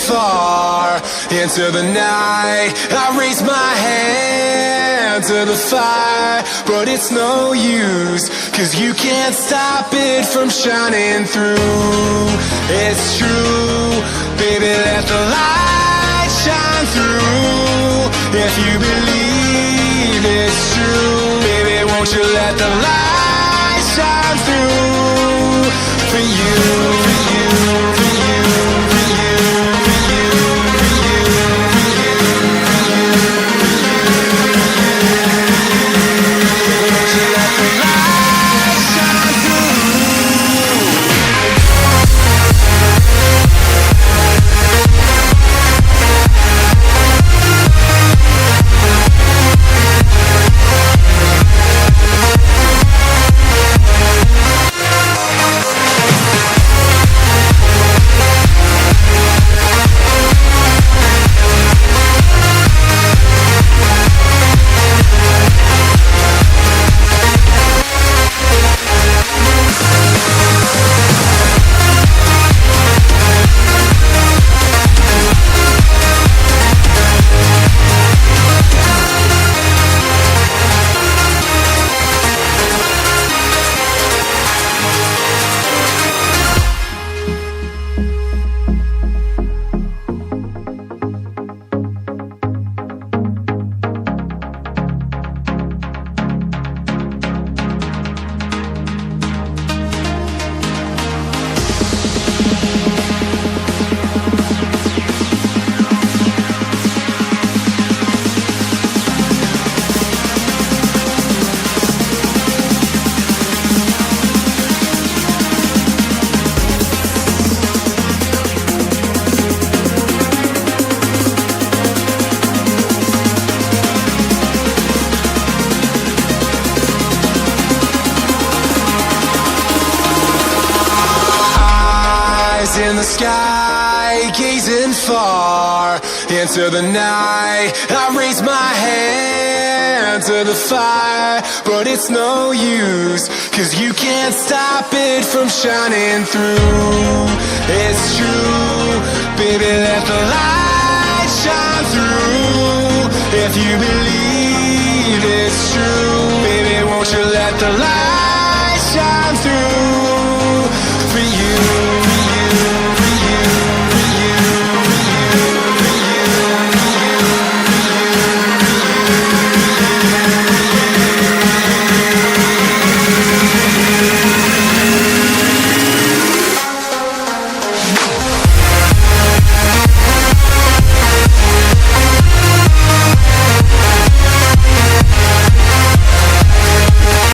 far into the night. I raise my hand to the fire, but it's no use, 'cause you can't stop it from shining through. It's true, baby, let the light shine through. If you believe it's true, baby, won't you let the light shine through for you, for you, for you, for you, for you, for you, for you, for you, won't you let the light shine through? In the sky, gazing far into the night. I raise my hand to the fire, but it's no use, 'cause you can't stop it from shining through. It's true, baby, let the light shine through. If you believe